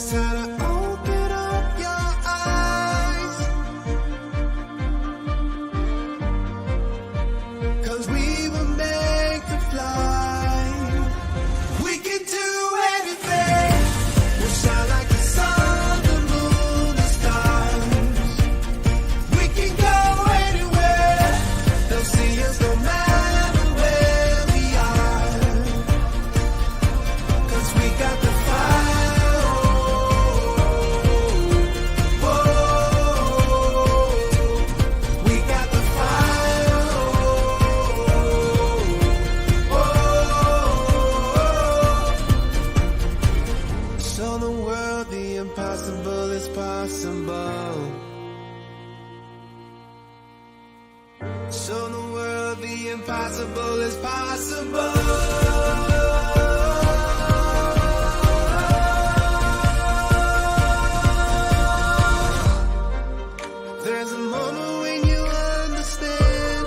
time to open up your eyes, 'cause we were made to fly. We can do anything. We'll shine like the sun, the moon, the stars. We can go anywhere. They'll see us no matter where we are, 'cause we got the fire. We got the fire. Show the world the impossible is possible. Show the world the impossible is possible. There's a moment when you understand.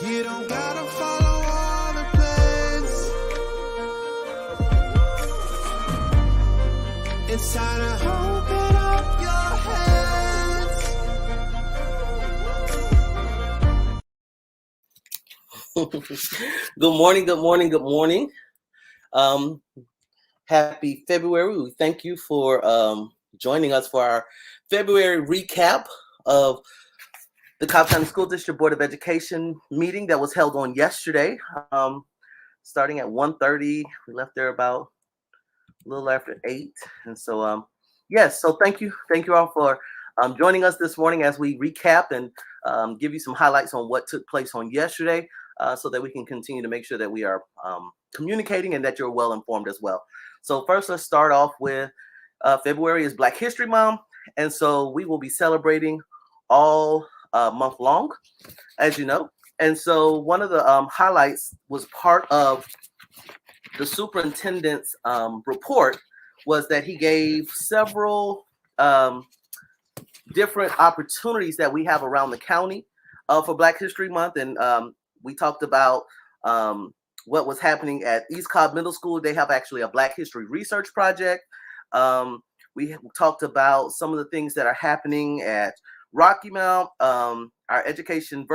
You don't gotta follow all the plans. It's time to open up your hands. Good morning, good morning, good morning. Happy February. We thank you for joining us for our February recap of the Cobb County School District Board of Education meeting that was held on yesterday, starting at 1:30. We left there about a little after 8. And so, yes, so thank you all for joining us this morning as we recap and give you some highlights on what took place on yesterday, so that we can continue to make sure that we are communicating and that you're well informed as well. So first, let's start off with February is Black History Month, and so we will be celebrating all month long, as you know. And so one of the highlights was part of the superintendent's report was that he gave several different opportunities that we have around the county for Black History Month. And we talked about what was happening at East Cobb Middle School. They have actually a Black History Research Project. We talked about some of the things that are happening at Rocky Mount, our education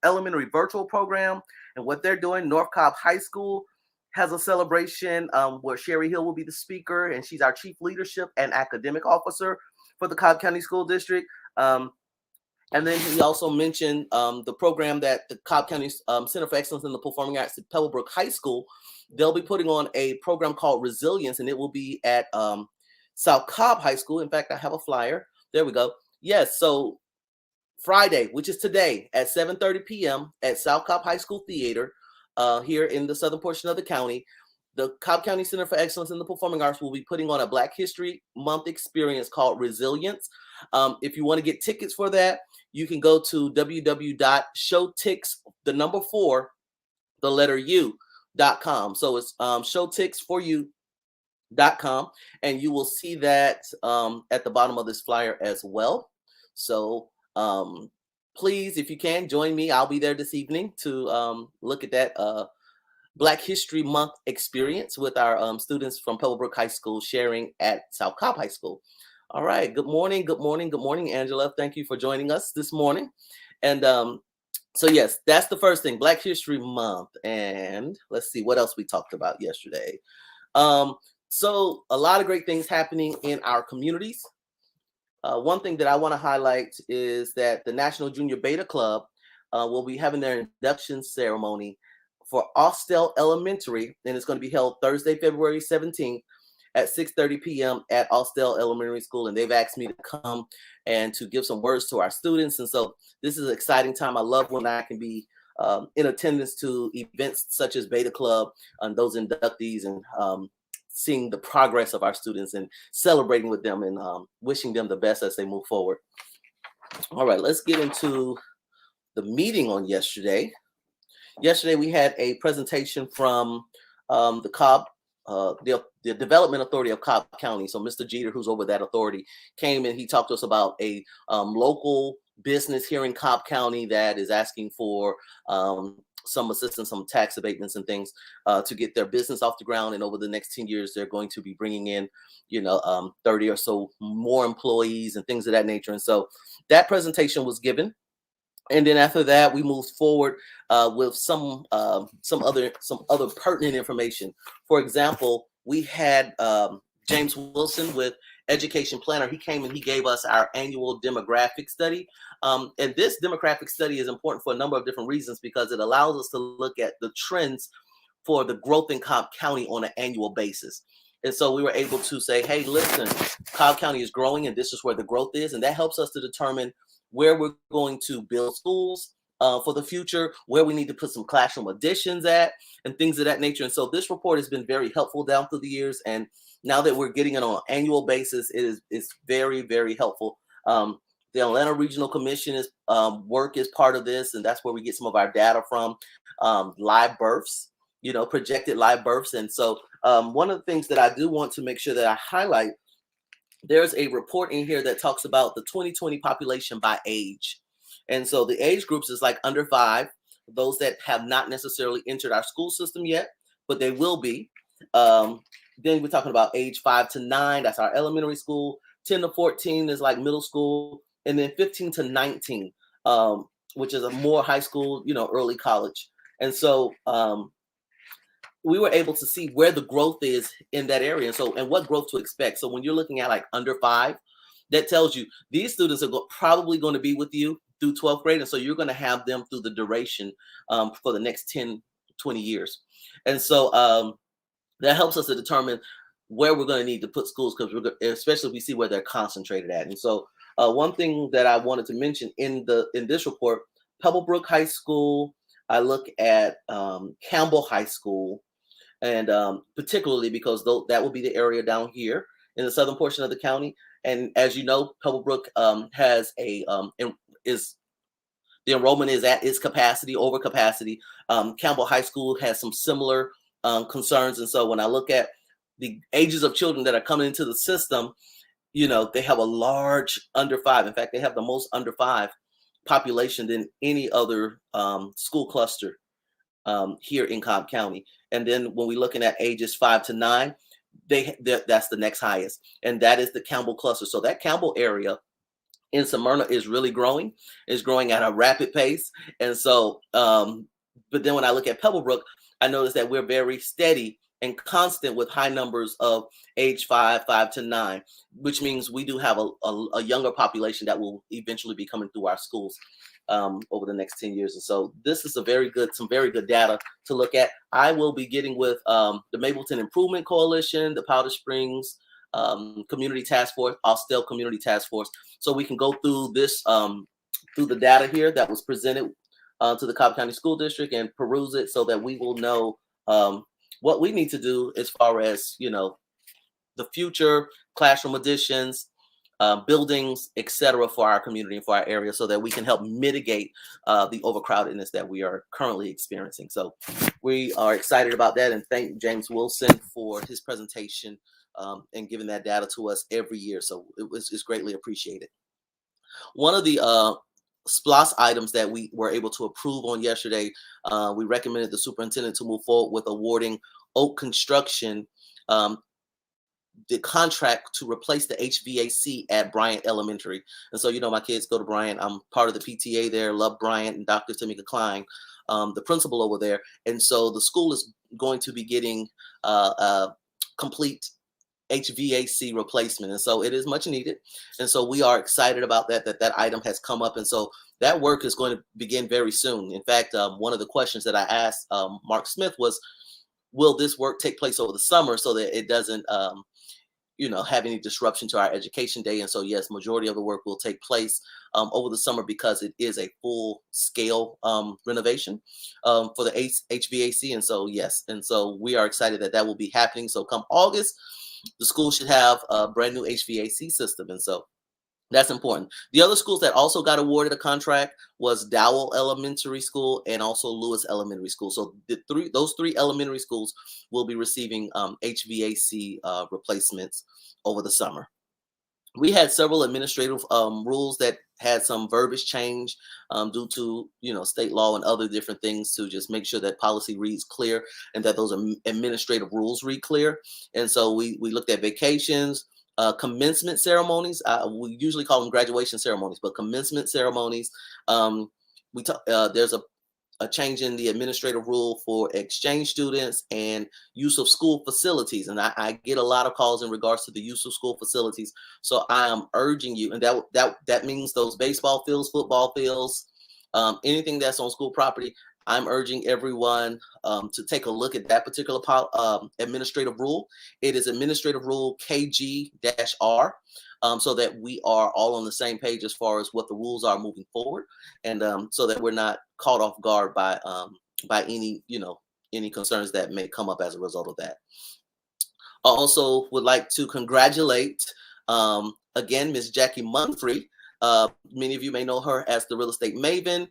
elementary virtual program, and what they're doing. North Cobb High School has a celebration where Sherry Hill will be the speaker, and she's our Chief Leadership and Academic Officer for the Cobb County School District. And then he also mentioned the program that the Cobb County Center for Excellence in the Performing Arts at Pebblebrook High School. They'll be putting on a program called Resilience, and it will be at South Cobb High School. In fact, I have a flyer. There we go. Yes, so Friday, which is today, at 7:30 p.m. at South Cobb High School Theater, here in the southern portion of the county, the Cobb County Center for Excellence in the Performing Arts will be putting on a Black History Month experience called Resilience. If you want to get tickets for that, you can go to www.showtix.u.com. So it's showtixforyou.com, and you will see that at the bottom of this flyer as well. So please, if you can, join me. I'll be there this evening to look at that Black History Month experience with our students from Pebblebrook High School sharing at South Cobb High School. All right. Good morning. Good morning. Good morning, Angela. Thank you for joining us this morning. And so, yes, that's the first thing, Black History Month. And let's see what else we talked about yesterday. So a lot of great things happening in our communities. One thing that I want to highlight is that the National Junior Beta Club will be having their induction ceremony for Austell Elementary, and it's going to be held Thursday, February 17th at 6:30 p.m. at Austell Elementary School. And they've asked me to come and to give some words to our students. And so this is an exciting time. I love when I can be in attendance to events such as Beta Club and those inductees, and seeing the progress of our students and celebrating with them and wishing them the best as they move forward. All right, let's get into the meeting on yesterday. Yesterday, we had a presentation from the Cobb, the Development Authority of Cobb County. So Mr. Jeter, who's over that authority, came and he talked to us about a local business here in Cobb County that is asking for some assistance, some tax abatements and things to get their business off the ground. And over the next 10 years, they're going to be bringing in, 30 or so more employees and things of that nature. And so that presentation was given. And then after that, we moved forward with some other pertinent information. For example, we had James Wilson with Education Planner. He came and he gave us our annual demographic study. And this demographic study is important for a number of different reasons, because it allows us to look at the trends for the growth in Cobb County on an annual basis. And so we were able to say, hey, listen, Cobb County is growing and this is where the growth is. And that helps us to determine where we're going to build schools for the future, where we need to put some classroom additions at, and things of that nature. And so this report has been very helpful down through the years. And now that we're getting it on an annual basis, it's very, very helpful. The Atlanta Regional Commission is work is part of this, and that's where we get some of our data from. Live births, projected live births. And so one of the things that I do want to make sure that I highlight, there's a report in here that talks about the 2020 population by age. And so the age groups is like under 5, those that have not necessarily entered our school system yet, but they will be. Then we're talking about age 5 to 9, that's our elementary school. 10 to 14 is like middle school. And then 15 to 19, which is a more high school, early college. And so we were able to see where the growth is in that area. And what growth to expect. So when you're looking at like under 5, that tells you these students are probably going to be with you through 12th grade. And so you're going to have them through the duration for the next 10, 20 years. And so that helps us to determine where we're going to need to put schools, because especially if we see where they're concentrated at. And so one thing that I wanted to mention in this report, Pebblebrook High School, I look at Campbell High School, and particularly because that will be the area down here in the southern portion of the county. And as you know, Pebblebrook has the enrollment is at its capacity, over capacity. Campbell High School has some similar concerns. And so when I look at the ages of children that are coming into the system, they have a large under 5. In fact, they have the most under 5 population than any other school cluster here in Cobb County. And then when we're looking at ages 5 to 9, that's the next highest, and that is the Campbell cluster. So that Campbell area in Smyrna is really growing. It's growing at a rapid pace. And so, but then when I look at Pebblebrook, I notice that we're very steady and constant with high numbers of age 5 to 9, which means we do have a younger population that will eventually be coming through our schools over the next 10 years. And so this is some very good data to look at. I will be getting with the Mableton Improvement Coalition, the Powder Springs Community Task Force, Austell Community Task Force, so we can go through this, through the data here that was presented to the Cobb County School District and peruse it, so that we will know what we need to do as far as, the future classroom additions, buildings, etc., for our community and for our area, so that we can help mitigate the overcrowdedness that we are currently experiencing. So we are excited about that, and thank James Wilson for his presentation and giving that data to us every year. So it's greatly appreciated. One of the SPLOS items that we were able to approve on yesterday, we recommended the superintendent to move forward with awarding Oak Construction the contract to replace the HVAC at Bryant Elementary. And so, my kids go to Bryant. I'm part of the PTA there, love Bryant, and Dr. Tamika Klein, the principal over there. And so the school is going to be getting a complete HVAC replacement. And so it is much needed. And so we are excited about that item has come up. And so that work is going to begin very soon. In fact, one of the questions that I asked Mark Smith was, will this work take place over the summer so that it doesn't have any disruption to our education day? And so, yes, majority of the work will take place over the summer, because it is a full scale renovation for the HVAC. And so, yes, and so we are excited that will be happening. So come August, the school should have a brand new HVAC system. And so that's important. The other schools that also got awarded a contract was Dowell Elementary School and also Lewis Elementary School. So those three elementary schools will be receiving HVAC replacements over the summer. we had several administrative rules that had some verbiage change due to state law and other different things, to just make sure that policy reads clear and that those administrative rules read clear. And so we looked at vacations, commencement ceremonies. We usually call them graduation ceremonies, but commencement ceremonies. Um, there's a change in the administrative rule for exchange students and use of school facilities. And I get a lot of calls in regards to the use of school facilities. So I am urging you, and that means those baseball fields, football fields, anything that's on school property. I'm urging everyone to take a look at that particular administrative rule. It is administrative rule KG-R. So that we are all on the same page as far as what the rules are moving forward, and so that we're not caught off guard by any any concerns that may come up as a result of that. I also would like to congratulate again Ms. Jackie Munfree. Many of you may know her as the real estate maven.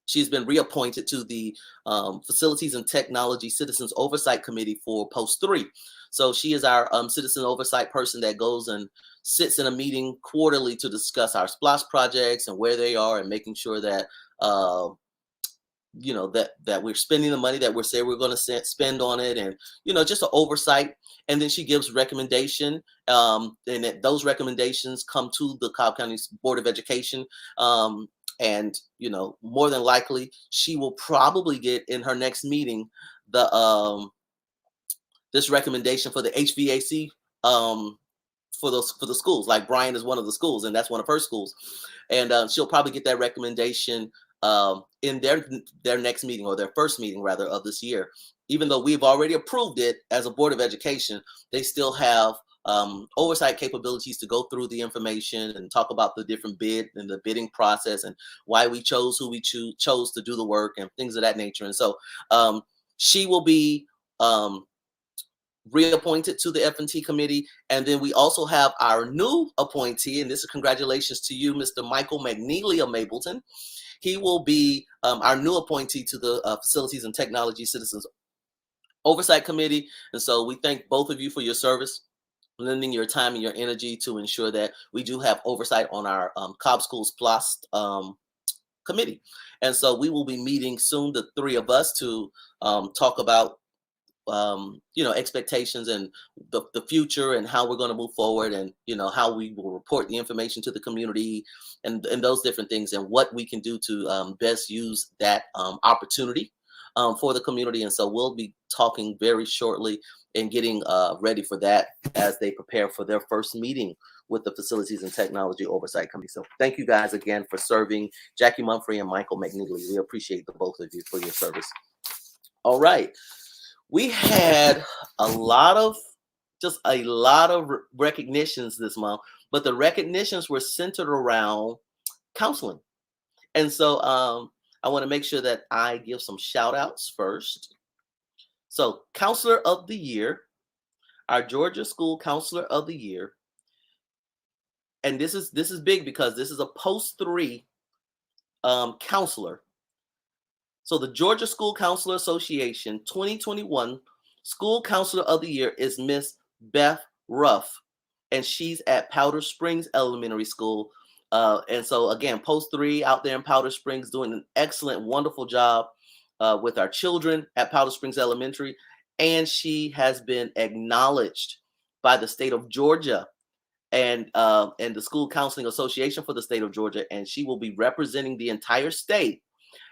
She's been reappointed to the Facilities and Technology Citizens Oversight Committee for Post 3. So she is our citizen oversight person that goes and sits in a meeting quarterly to discuss our SPLOSH projects and where they are, and making sure that that we're spending the money that we're going to spend on it, and just an oversight. And then she gives recommendation, and those recommendations come to the Cobb County Board of Education. And more than likely, she will probably get in her next meeting this recommendation for the HVAC for the schools. Like Brian is one of the schools, and that's one of her schools, and she'll probably get that recommendation in their next meeting, or their first meeting rather, of this year. Even though we've already approved it as a Board of Education, they still have oversight capabilities to go through the information and talk about the different bid and the bidding process, and why we chose who we chose to do the work, and things of that nature. And so she will be reappointed to the F&T committee. And then we also have our new appointee, and this is congratulations to you, Mr. Michael McNeely of Mapleton. He will be our new appointee to the Facilities and Technology Citizens Oversight Committee. And so we thank both of you for your service, lending your time and your energy to ensure that we do have oversight on our Cobb Schools Plus committee. And so we will be meeting soon, the three of us, to talk about expectations and the future, and how we're going to move forward, and how we will report the information to the community, and those different things, and what we can do to best use that opportunity for the community. And so we'll be talking very shortly and getting ready for that as they prepare for their first meeting with the Facilities and Technology Oversight Committee. So thank you guys again for serving, Jackie Munfree and Michael McNeely. We appreciate the both of you for your service. All right. We had a lot of recognitions this month, but the recognitions were centered around counseling. And so I want to make sure that I give some shout outs first. So Counselor of the Year, our Georgia School Counselor of the Year. And this is big because this is a Post 3 counselor. So the Georgia School Counselor Association 2021 School Counselor of the Year is Miss Beth Ruff, and she's at Powder Springs Elementary School. And so again, Post 3 out there in Powder Springs, doing an excellent, wonderful job with our children at Powder Springs Elementary. And she has been acknowledged by the state of Georgia and the School Counseling Association for the state of Georgia, and she will be representing the entire state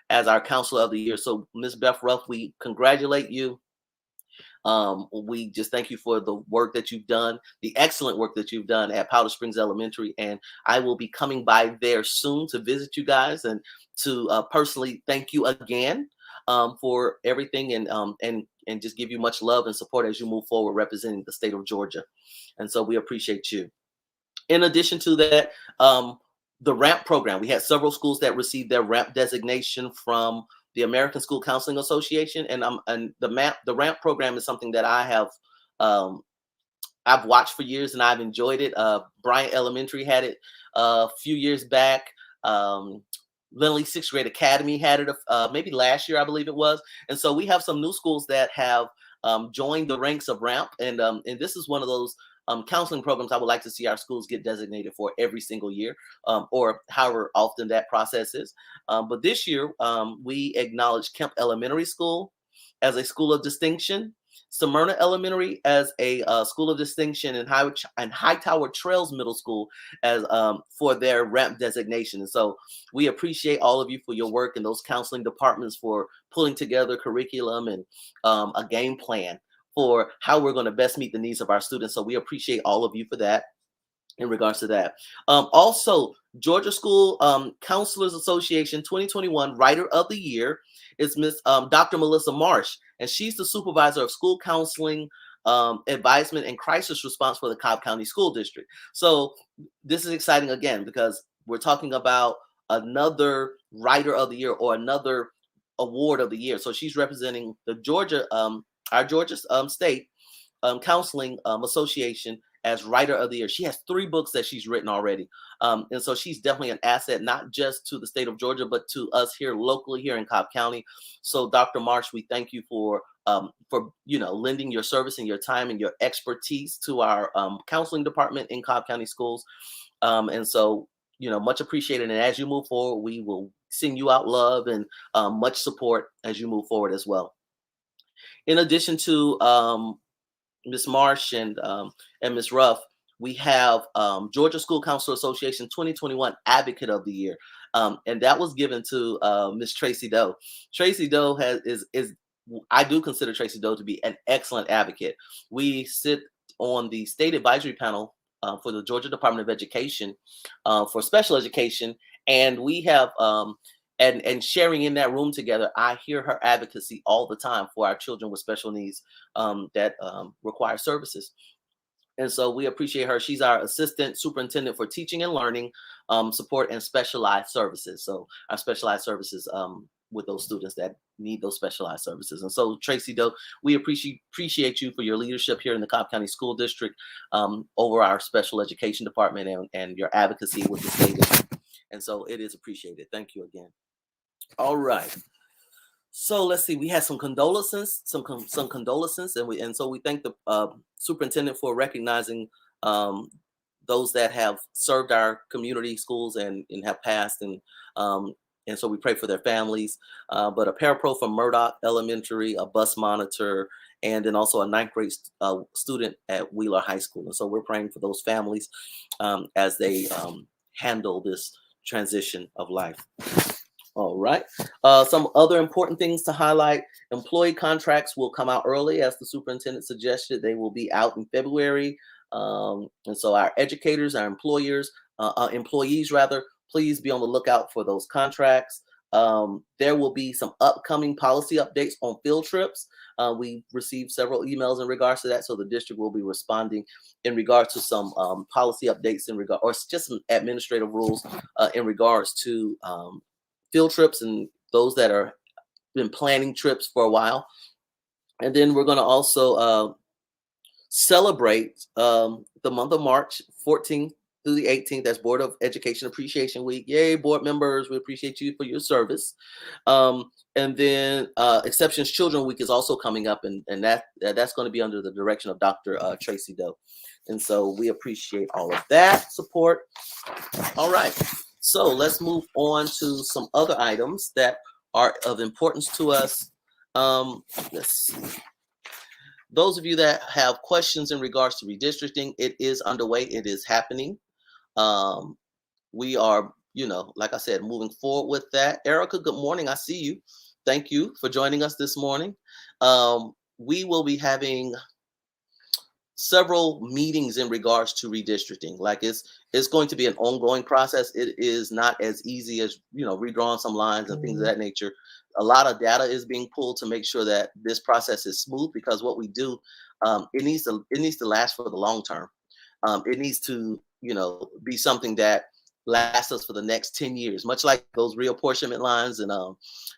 as our Counselor of the Year. So Ms. Beth Ruff, we congratulate you. We just thank you for the work that you've done, the excellent work that you've done at Powder Springs Elementary. And I will be coming by there soon to visit you guys, and to personally thank you again for everything, and just give you much love and support as you move forward representing the state of Georgia. And so we appreciate you. In addition to that, the RAMP program, we had several schools that received their RAMP designation from the American School Counseling Association, and the RAMP program is something that I have I've watched for years, and I've enjoyed it. Bryant Elementary had it a few years back. Lindley Sixth Grade Academy had it maybe last year, I believe it was. And so we have some new schools that have joined the ranks of RAMP, and this is one of those counseling programs I would like to see our schools get designated for every single year, or however often that process is. But this year, we acknowledge Kemp Elementary School as a school of distinction, Smyrna Elementary as a school of distinction, and Hightower Trails Middle School as for their ramp designation. And so we appreciate all of you for your work in those counseling departments for pulling together curriculum and a game plan for how we're going to best meet the needs of our students. So we appreciate all of you for that in regards to that. Also, Georgia School Counselors Association 2021 Writer of the Year is Miss Dr. Melissa Marsh, and she's the supervisor of school counseling, advisement, and crisis response for the Cobb County School District. So this is exciting again because we're talking about another Writer of the Year or another award of the year. So she's representing the Georgia, our Georgia State Counseling Association as Writer of the Year. She has 3 books that she's written already. And so she's definitely an asset, not just to the state of Georgia, but to us here locally here in Cobb County. So Dr. Marsh, we thank you for lending your service and your time and your expertise to our counseling department in Cobb County Schools. And so, much appreciated. And as you move forward, we will send you out love and much support as you move forward as well. In addition to Ms. Marsh and Ms. Ruff, we have Georgia School Counselor Association 2021 Advocate of the Year, and that was given to Ms. Tracy Doe. Tracy Doe I do consider Tracy Doe to be an excellent advocate. We sit on the state advisory panel for the Georgia Department of Education for special education, and we have and sharing in that room together, I hear her advocacy all the time for our children with special needs that require services. And so we appreciate her. She's our assistant superintendent for teaching and learning support and specialized services. So our specialized services with those students that need those specialized services. And so Tracy Doe, we appreciate you for your leadership here in the Cobb County School District over our special education department and your advocacy with the state. And so it is appreciated. Thank you again. All right. So let's see. We had some condolences, some condolences, and so we thank the superintendent for recognizing those that have served our community schools and have passed, and so we pray for their families. But a parapro from Murdoch Elementary, a bus monitor, and then also a 9th grade student at Wheeler High School. And so we're praying for those families as they handle this transition of life. All right. Some other important things to highlight. Employee contracts will come out early, as the superintendent suggested. They will be out in February. And so our educators, our employees, please be on the lookout for those contracts. There will be some upcoming policy updates on field trips. We received several emails in regards to that, so the district will be responding in regards to some policy updates or just some administrative rules in regards to field trips and those that are been planning trips for a while. And then we're going to also celebrate the month of March 14th through the 18th. That's Board of Education Appreciation Week. Yay, board members. We appreciate you for your service. And then Exceptions Children Week is also coming up, and that's going to be under the direction of Dr. Tracy Doe. And so we appreciate all of that support. All right. So let's move on to some other items that are of importance to us. Let's see. Those of you that have questions in regards to redistricting, it is underway. It is happening. We are, like I said, moving forward with that. Erica, good morning. I see you. Thank you for joining us this morning. We will be having several meetings in regards to redistricting. Like it's going to be an ongoing process. It is not as easy as redrawing some lines and things of that nature. A lot of data is being pulled to make sure that this process is smooth, because what we do, it needs to last for the long term. It needs to be something that lasts us for the next 10 years, much like those reapportionment lines and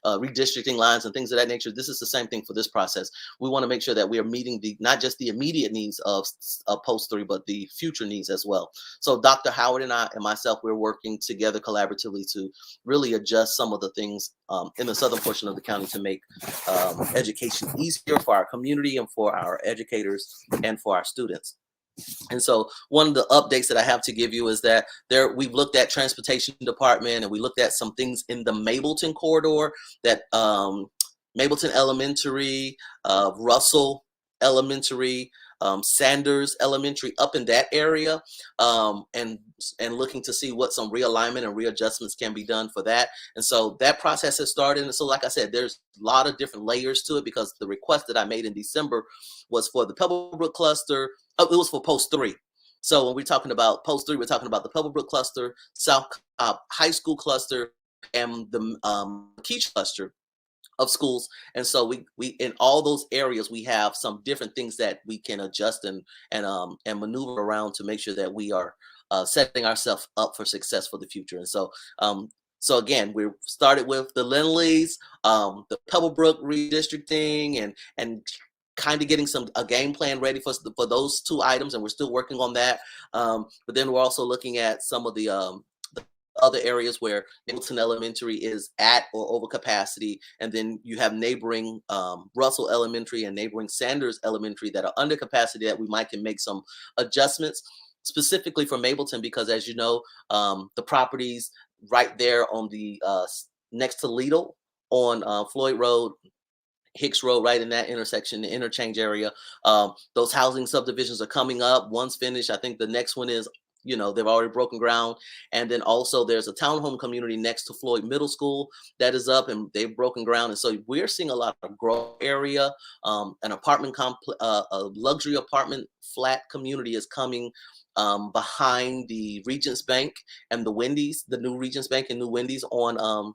redistricting lines and things of that nature. This is the same thing for this process. We want to make sure that we are meeting not just the immediate needs of post 3, but the future needs as well. So Dr. Howard and I and myself, we're working together collaboratively to really adjust some of the things in the southern portion of the county to make education easier for our community and for our educators and for our students. And so one of the updates that I have to give you is that we've looked at transportation department, and we looked at some things in the Mableton corridor, that Mableton Elementary, Russell Elementary, Sanders Elementary, up in that area, and looking to see what some realignment and readjustments can be done for that. And so that process has started. And so, like I said, there's a lot of different layers to it, because the request that I made in December was for the Pebblebrook cluster. Oh, it was for post 3. So when we're talking about post 3, we're talking about the Pebblebrook cluster, South Cobb High School cluster, and the Keach cluster of schools. And so we in all those areas, we have some different things that we can adjust and maneuver around to make sure that we are setting ourselves up for success for the future. And so so again, we started with the Lindleys, the Pebblebrook redistricting, and kind of getting a game plan ready for those 2 items, and we're still working on that. But then we're also looking at some of the other areas where Mableton Elementary is at or over capacity, and then you have neighboring Russell Elementary and neighboring Sanders Elementary that are under capacity, that we might can make some adjustments specifically for Mableton, because as you know, the properties right there on the next to Lidl on Floyd Road, Hicks Road, right in that intersection, the interchange area. Those housing subdivisions are coming up. One's finished. I think the next one is, they've already broken ground. And then also there's a townhome community next to Floyd Middle School that is up, and they've broken ground. And so we're seeing a lot of growth area. An apartment complex, a luxury apartment flat community is coming behind the Regents Bank and the Wendy's, the new Regents Bank and new Wendy's on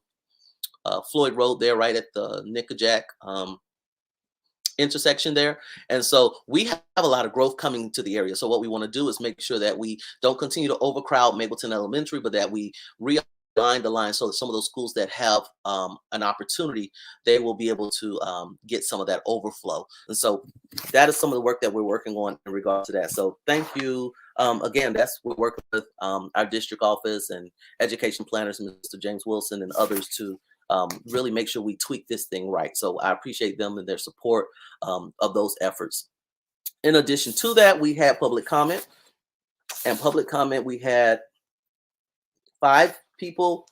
Floyd Road there, right at the Nickajack intersection there. And so we have a lot of growth coming to the area. So what we want to do is make sure that we don't continue to overcrowd Mableton Elementary, but that we realign the line so that some of those schools that have an opportunity, they will be able to get some of that overflow. And so that is some of the work that we're working on in regard to that. So thank you. Again, we're working with our district office and education planners, Mr. James Wilson and others, to really make sure we tweak this thing right. So I appreciate them and their support of those efforts. In addition to that, we had public comment. And public comment, we had 5 people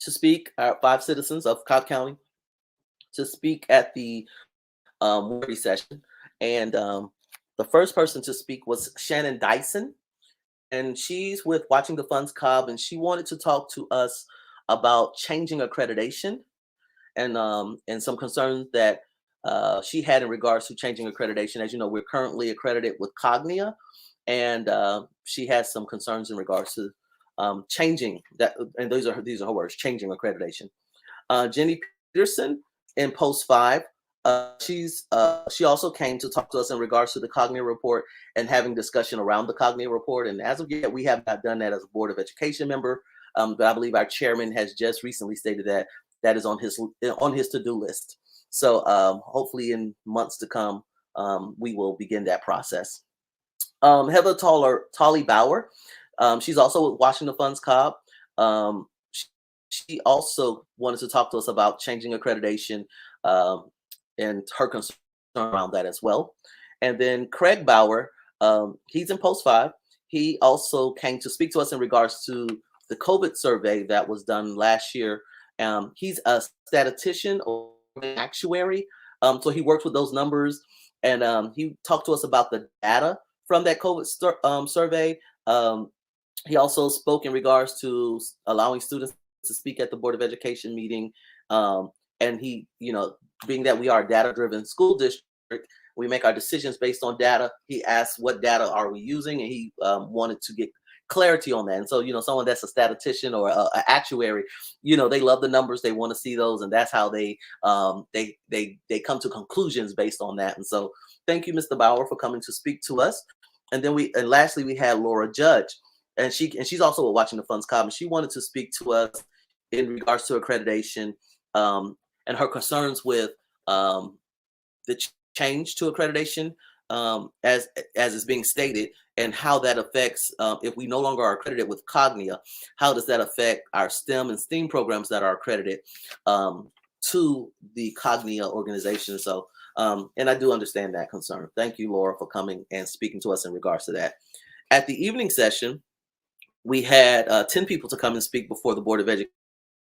to speak, 5 citizens of Cobb County to speak at the worthy session. And the first person to speak was Shannon Dyson. And she's with Watching the Funds Cobb, and she wanted to talk to us about changing accreditation and some concerns that she had in regards to changing accreditation. As you know, we're currently accredited with Cognia, and she has some concerns in regards to changing that. And these are her words: changing accreditation. Jenny Peterson in Post 5. She also came to talk to us in regards to the Cognia report and having discussion around the Cognia report. And as of yet, we have not done that as a Board of Education member. But I believe our chairman has just recently stated that that is on his to-do list. So hopefully in months to come, we will begin that process. Heather Tolley Bauer, she's also with Washington Funds Cobb. She also wanted to talk to us about changing accreditation and her concern around that as well. And then Craig Bauer, he's in Post 5. He also came to speak to us in regards to the COVID survey that was done last year. He's a statistician or an actuary. So he works with those numbers, and he talked to us about the data from that COVID survey. He also spoke in regards to allowing students to speak at the Board of Education meeting. And he, being that we are a data-driven school district, we make our decisions based on data. He asked what data are we using, and he wanted to get clarity on that. And so, someone that's a statistician or an actuary, they love the numbers, they want to see those, and that's how they come to conclusions based on that. And so thank you, Mr. Bauer, for coming to speak to us. And then lastly, we had Laura Judge, and she's also watching the Funds Cobb, and she wanted to speak to us in regards to accreditation and her concerns with the change to accreditation as is being stated, and how that affects, if we no longer are accredited with Cognia, how does that affect our STEM and STEAM programs that are accredited to the Cognia organization? So And I do understand that concern. Thank you, Laura, for coming and speaking to us in regards to that. At the evening session, we had 10 people to come and speak before the Board of Education.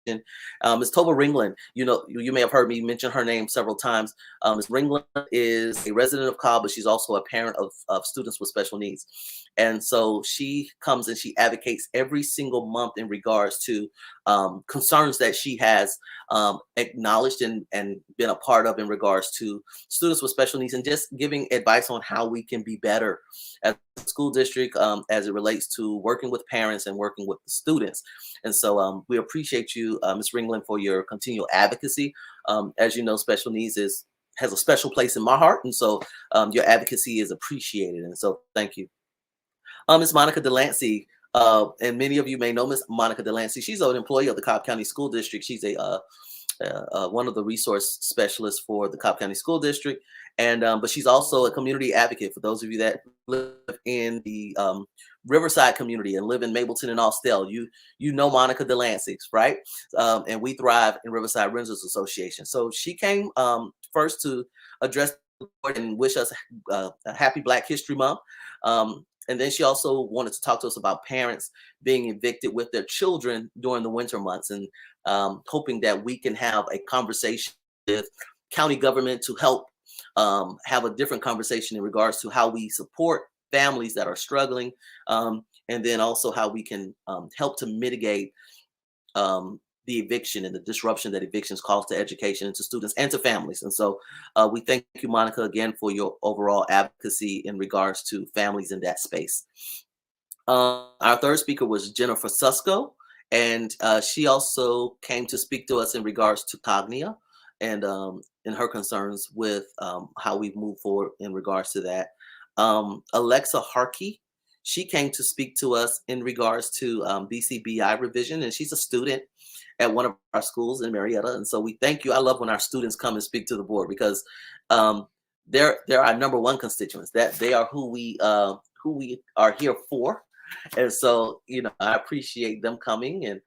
Ms. Tova Ringland, you may have heard me mention her name several times. Ms. Ringland is a resident of Cobb, but she's also a parent of students with special needs. And so she comes and she advocates every single month in regards to concerns that she has acknowledged and been a part of in regards to students with special needs, and just giving advice on how we can be better as a school district as it relates to working with parents and working with the students. And so we appreciate you, Ms. Ringland, for your continual advocacy. As you know, special needs has a special place in my heart, and so your advocacy is appreciated. And so thank you. Ms. Monica Delancey, and many of you may know Ms. Monica Delancey. She's an employee of the Cobb County School District. She's one of the resource specialists for the Cobb County School District, and but she's also a community advocate. For those of you that live in the Riverside community and live in Mableton and Austell, you know Monica Delancey, right? And we thrive in Riverside Renters Association. So she came first to address the board and wish us a happy Black History Month. And then she also wanted to talk to us about parents being evicted with their children during the winter months, and hoping that we can have a conversation with county government to help have a different conversation in regards to how we support families that are struggling, and then also how we can help to mitigate the eviction and the disruption that evictions cause to education and to students and to families. And so we thank you, Monica, again for your overall advocacy in regards to families in that space. Our third speaker was Jennifer Susko, and she also came to speak to us in regards to Cognia and her concerns with how we move forward in regards to that. Alexa Harkey, she came to speak to us in regards to BCBI revision, and she's a student at one of our schools in Marietta. And so we thank you. I love when our students come and speak to the board, because they're our number one constituents. That they are who we are here for. And so, I appreciate them coming. And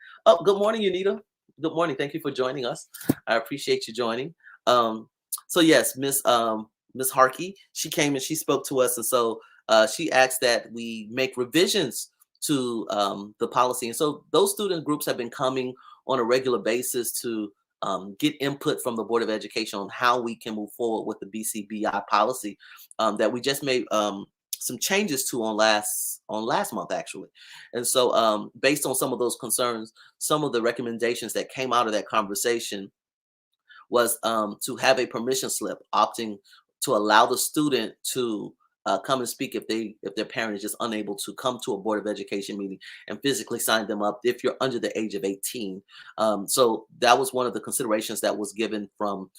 good morning, Unita. Good morning. Thank you for joining us. I appreciate you joining. So yes, Miss Harkey, she came and she spoke to us. And so she asked that we make revisions to the policy. And so those student groups have been coming on a regular basis to get input from the Board of Education on how we can move forward with the BCBI policy that we just made some changes to on last month, actually. And so based on some of those concerns, some of the recommendations that came out of that conversation was to have a permission slip opting to allow the student to come and speak if their parent is just unable to come to a Board of Education meeting and physically sign them up if you're under the age of 18. So that was one of the considerations that was given from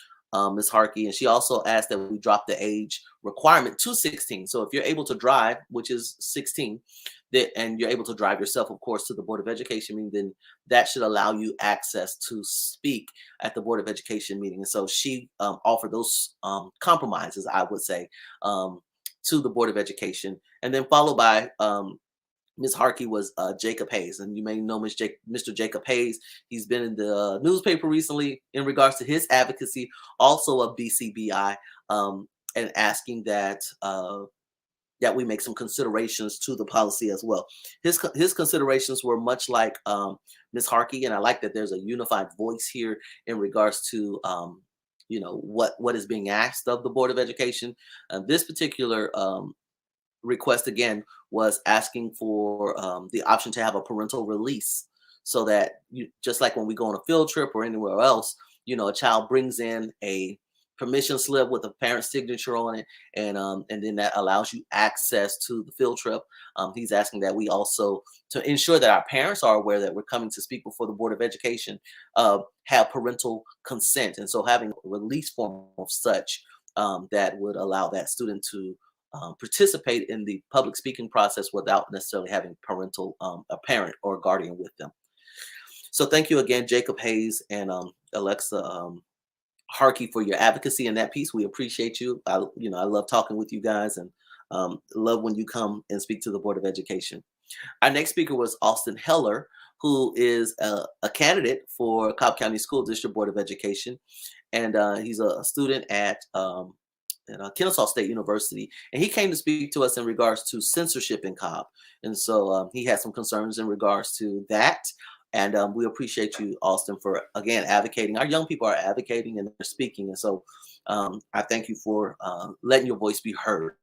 Ms. Harkey. And she also asked that we drop the age requirement to 16. So if you're able to drive, which is 16, and you're able to drive yourself, of course, to the Board of Education meeting, then that should allow you access to speak at the Board of Education meeting. And so she offered those compromises, I would say, to the Board of Education. And then followed by Ms. Harkey was Jacob Hayes. And you may know Mr. Jacob Hayes. He's been in the newspaper recently in regards to his advocacy, also of BCBI, and asking that that we make some considerations to the policy as well. His considerations were much like Ms. Harkey, and I like that there's a unified voice here in regards to what is being asked of the Board of Education. This particular request, again, was asking for the option to have a parental release, so that just like when we go on a field trip or anywhere else, a child brings in a permission slip with a parent's signature on it, and then that allows you access to the field trip. He's asking that we also, to ensure that our parents are aware that we're coming to speak before the Board of Education, have parental consent. And so having a release form of such that would allow that student to participate in the public speaking process without necessarily having a parent or a guardian with them. So thank you again, Jacob Hayes and Alexa Harkey, for your advocacy in that piece. We appreciate you. I love talking with you guys, and love when you come and speak to the Board of Education. Our next speaker was Austin Heller, who is a candidate for Cobb County School District Board of Education. And he's a student at Kennesaw State University, and he came to speak to us in regards to censorship in Cobb. And so he had some concerns in regards to that. And we appreciate you, Austin, for again advocating. Our young people are advocating and they're speaking, and so I thank you for letting your voice be heard.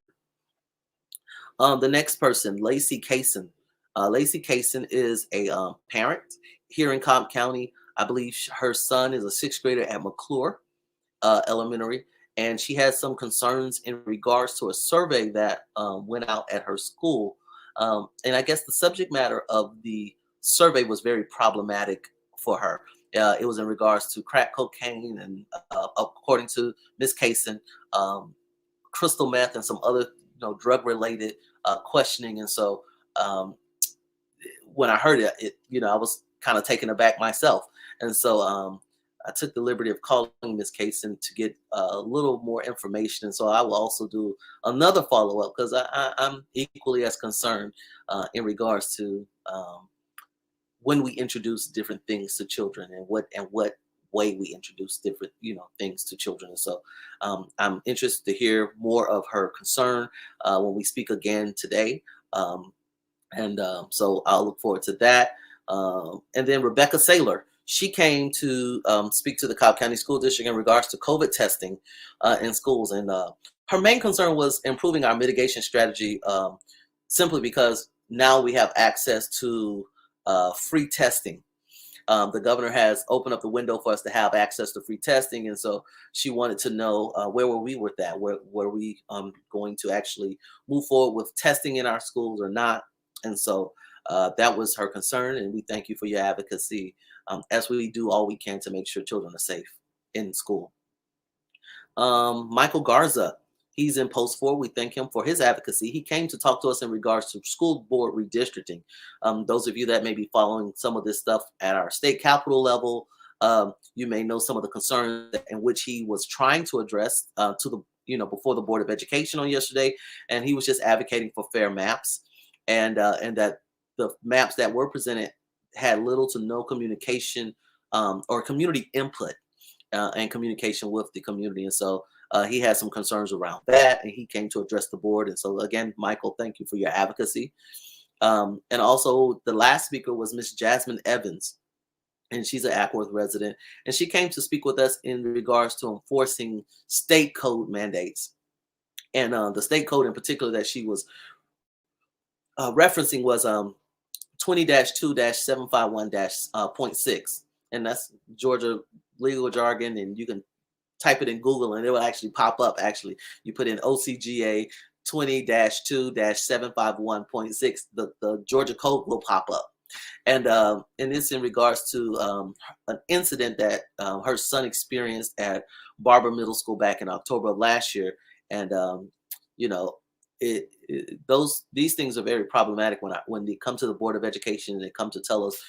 The next person, Lacey Kaysen. Lacey Kaysen is a parent here in Cobb County. I believe her son is a sixth grader at McClure Elementary, and she has some concerns in regards to a survey that went out at her school. And I guess the subject matter of the survey was very problematic for her. It was in regards to crack cocaine and, according to Miss Kaysen, crystal meth and some other drug-related questioning. And so when I heard it, I was kind of taken aback myself. And so I took the liberty of calling Miss Kaysen to get a little more information. And so I will also do another follow-up because I'm equally as concerned in regards to when we introduce different things to children and what way we introduce different things to children. And so I'm interested to hear more of her concern when we speak again today. So I'll look forward to that. And then Rebecca Saylor, she came to speak to the Cobb County School District in regards to COVID testing in schools. And her main concern was improving our mitigation strategy, simply because now we have access to free testing. The governor has opened up the window for us to have access to free testing. And so she wanted to know where were we with that? Were we going to actually move forward with testing in our schools or not? And so that was her concern. And we thank you for your advocacy as we do all we can to make sure children are safe in school. Michael Garza, he's in Post 4. We thank him for his advocacy. He came to talk to us in regards to school board redistricting. Those of you that may be following some of this stuff at our state capitol level, you may know some of the concerns in which he was trying to address before the Board of Education on yesterday. And he was just advocating for fair maps, and that the maps that were presented had little to no communication or community input and communication with the community. And so he had some concerns around that, and he came to address the board. And so again, Michael, thank you for your advocacy. And also the last speaker was Miss Jasmine Evans, and she's an Ackworth resident. And she came to speak with us in regards to enforcing state code mandates. And the state code in particular that she was referencing was 20-2-751-0.6. And that's Georgia legal jargon, and you can type it in Google and it will actually pop up. Actually, you put in OCGA 20-2-751.6, the Georgia code will pop up. And it's in regards to an incident that her son experienced at Barber Middle School back in October of last year. And these things are very problematic when they come to the Board of Education and they come to tell us,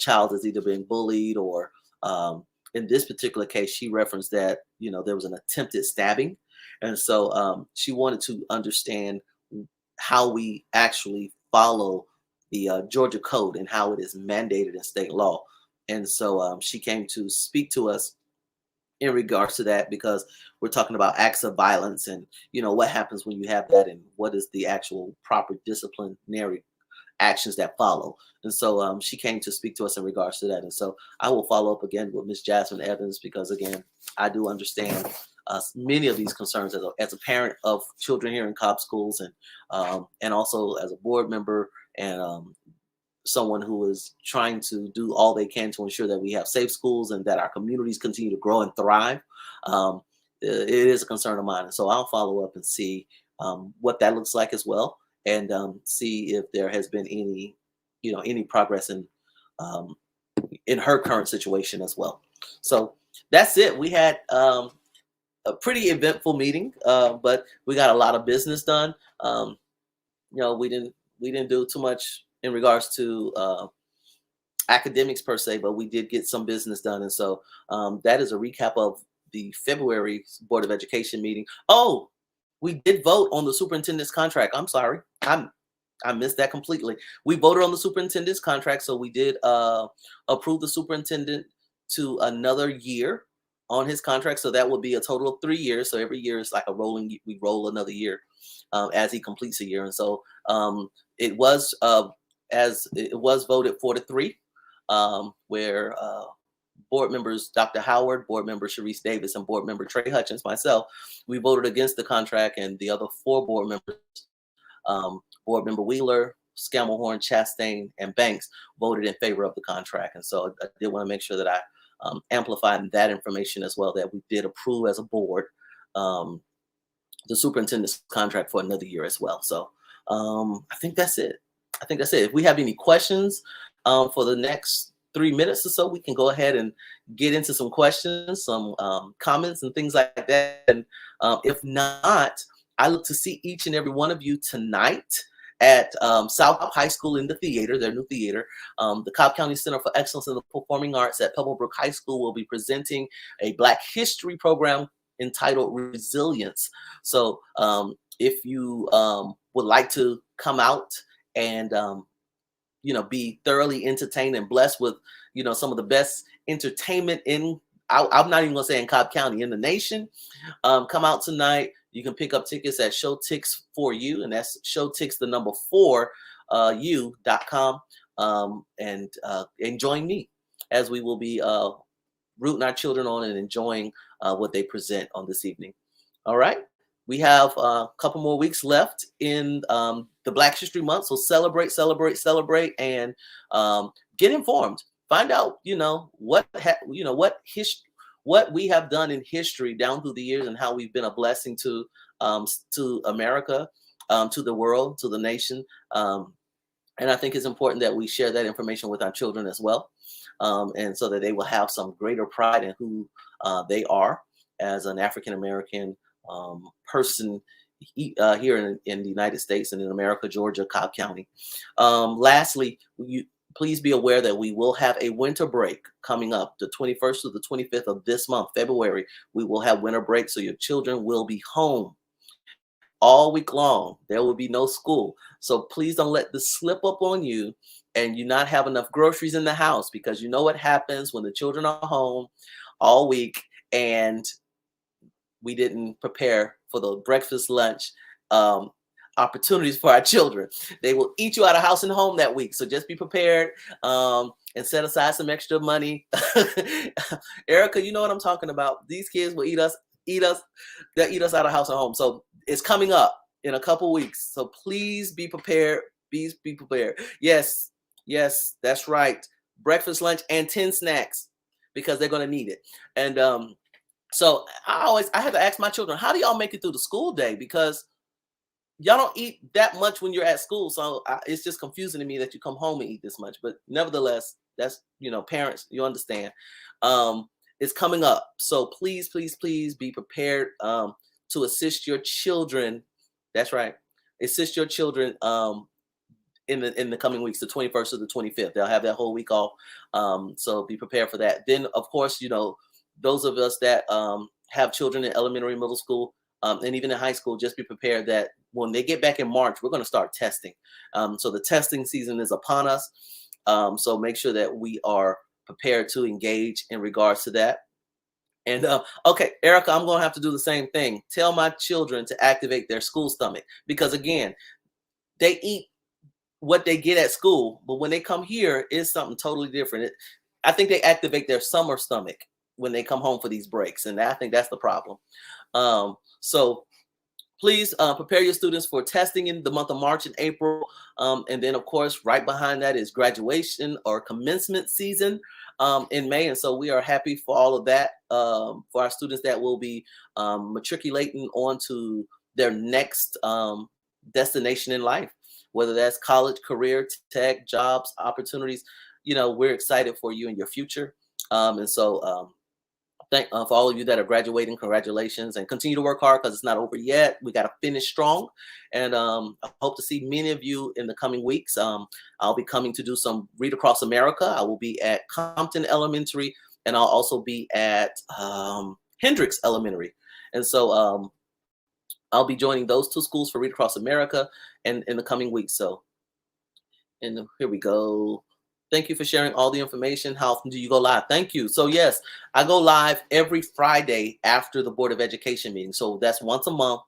child has either been bullied or in this particular case, she referenced that, there was an attempted stabbing. And so she wanted to understand how we actually follow the Georgia code and how it is mandated in state law. And so she came to speak to us in regards to that, because we're talking about acts of violence and, what happens when you have that and what is the actual proper disciplinary actions that follow. And so she came to speak to us in regards to that. And so I will follow up again with Miss Jasmine Evans, because again, I do understand many of these concerns as a parent of children here in Cobb schools, and also as a board member and someone who is trying to do all they can to ensure that we have safe schools and that our communities continue to grow and thrive. It is a concern of mine. And so I'll follow up and see what that looks like as well, and see if there has been any progress in her current situation as well. So that's it. We had a pretty eventful meeting, but we got a lot of business done. We didn't do too much in regards to academics per se, but we did get some business done. And so that is a recap of the February Board of Education meeting. Oh, we did vote on the superintendent's contract. I'm sorry. I missed that completely. We voted on the superintendent's contract. So we did approve the superintendent to another year on his contract. So that will be a total of 3 years. So every year is like a rolling, we roll another year as he completes a year. And so it was as it was voted 4-3, where board members Dr. Howard, board member Sharice Davis, and board member Trey Hutchins, myself, we voted against the contract, and the other 4 board members, board member Wheeler, Scamelhorn, Chastain, and Banks, voted in favor of the contract. And so I did want to make sure that I amplified that information as well, that we did approve as a board the superintendent's contract for another year as well. So I think that's it. I think that's it. If we have any questions for the next 3 minutes or so, we can go ahead and get into some questions, some comments and things like that. And if not, I look to see each and every one of you tonight at South High School in the theater, their new theater. The Cobb County Center for Excellence in the Performing Arts at Pebblebrook High School will be presenting a Black History program entitled Resilience. So if you would like to come out and be thoroughly entertained and blessed with some of the best entertainment in, I'm not even gonna say in Cobb County, in the nation, come out tonight. You can pick up tickets at Showtix for You, and that's Showtix the number 4 u.com, and join me as we will be rooting our children on and enjoying what they present on this evening. All right, we have a couple more weeks left in the Black History Month, so celebrate, and get informed. Find out, what we have done in history down through the years and how we've been a blessing to America, to the world, to the nation. And I think it's important that we share that information with our children as well, and so that they will have some greater pride in who they are as an African-American person here in the United States and in America, Georgia, Cobb County. Lastly, please be aware that we will have a winter break coming up the 21st to the 25th of this month, February. We will have winter break, so your children will be home all week long. There will be no school. So please don't let this slip up on you and you not have enough groceries in the house, because you know what happens when the children are home all week and we didn't prepare for the breakfast, lunch, opportunities for our children. They will eat you out of house and home that week. So just be prepared and set aside some extra money. Erica, you know what I'm talking about. These kids will they'll eat us out of house and home. So it's coming up in a couple weeks. So please be prepared. Please be prepared. Yes, that's right. Breakfast, lunch, and 10 snacks, because they're going to need it. And so I have to ask my children, how do y'all make it through the school day? Because y'all don't eat that much when you're at school. So it's just confusing to me that you come home and eat this much. But nevertheless, that's, parents, you understand. It's coming up. So please be prepared to assist your children. That's right. Assist your children in the coming weeks, the 21st to the 25th. They'll have that whole week off. So be prepared for that. Then, of course, those of us that have children in elementary, middle school, and even in high school, just be prepared that when they get back in March, we're going to start testing. So the testing season is upon us. So make sure that we are prepared to engage in regards to that. And okay, Erica, I'm going to have to do the same thing. Tell my children to activate their school stomach, because again, they eat what they get at school, but when they come here, it's something totally different. I think they activate their summer stomach when they come home for these breaks, and I think that's the problem. So please prepare your students for testing in the month of March and April. And then, of course, right behind that is graduation or commencement season in May. And so we are happy for all of that, for our students that will be matriculating onto their next destination in life, whether that's college, career, tech, jobs, opportunities. We're excited for you and your future. And so thank for all of you that are graduating, congratulations, and continue to work hard, because it's not over yet. We got to finish strong, and I hope to see many of you in the coming weeks. I'll be coming to do some Read Across America. I will be at Compton Elementary, and I'll also be at Hendricks Elementary, and so I'll be joining those 2 schools for Read Across America and in the coming weeks. So, and here we go. Thank you for sharing all the information. How often do you go live? Thank you. So yes, I go live every Friday after the Board of Education meeting. So that's once a month.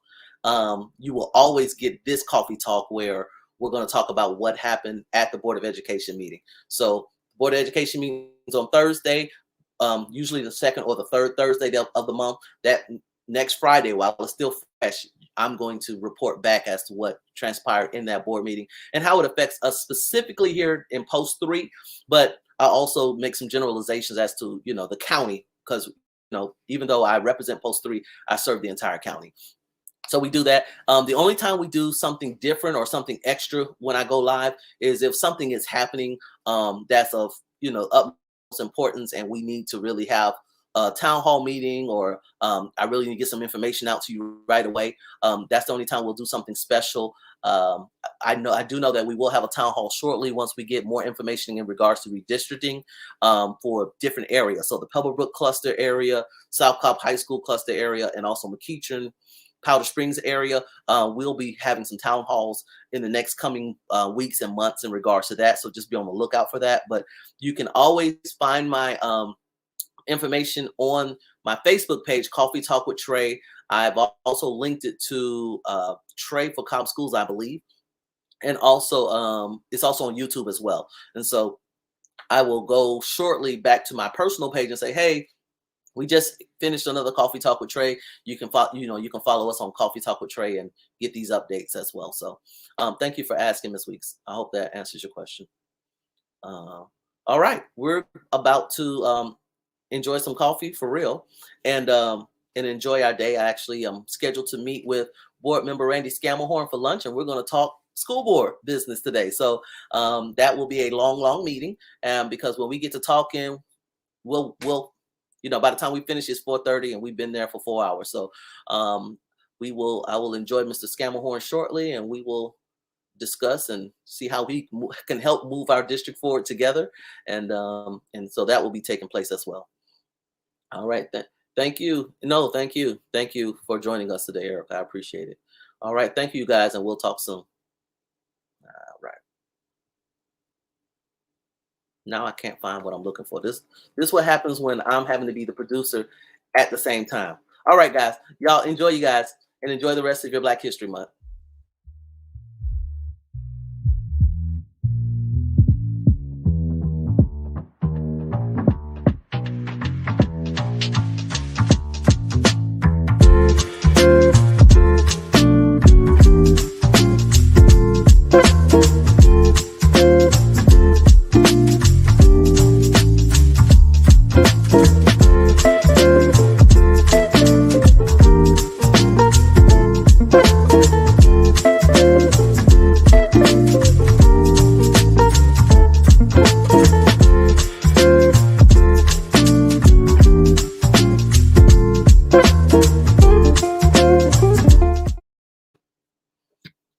You will always get this coffee talk where we're going to talk about what happened at the Board of Education meeting. So Board of Education meeting is on Thursday, usually the second or the third Thursday of the month. That next Friday, while it's still fresh, I'm going to report back as to what transpired in that board meeting and how it affects us specifically here in Post 3. But I also make some generalizations as to, the county, because, even though I represent Post 3, I serve the entire county. So we do that. The only time we do something different or something extra when I go live is if something is happening that's of, utmost importance, and we need to really have a town hall meeting, or I really need to get some information out to you right away. That's the only time we'll do something special. I do know that we will have a town hall shortly once we get more information in regards to redistricting for different areas. So the Pebblebrook cluster area, South Cobb High School cluster area, and also McEachern, Powder Springs area. We'll be having some town halls in the next coming weeks and months in regards to that. So just be on the lookout for that. But you can always find my information on my Facebook page, Coffee Talk with Trey. I've also linked it to Trey for Cobb Schools, I believe. And also it's also on YouTube as well. And so I will go shortly back to my personal page and say, hey, we just finished another Coffee Talk with Trey. You can follow us on Coffee Talk with Trey and get these updates as well. So thank you for asking, Ms. Weeks. I hope that answers your question. All right, we're about to enjoy some coffee for real, and enjoy our day. I actually am scheduled to meet with board member Randy Scamelhorn for lunch, and we're going to talk school board business today. So that will be a long meeting, because when we get to talking, we'll by the time we finish, it's 4:30, and we've been there for 4 hours. So I will enjoy Mr. Scamelhorn shortly, and we will discuss and see how we can help move our district forward together, and so that will be taking place as well. All right, thank you. No, thank you for joining us today, Eric. I appreciate it. All right, thank you guys, and we'll talk soon. All right. Now I can't find what I'm looking for. This is what happens when I'm having to be the producer at the same time. All right, guys, y'all enjoy, you guys, and enjoy the rest of your Black History Month.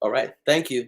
All right, thank you.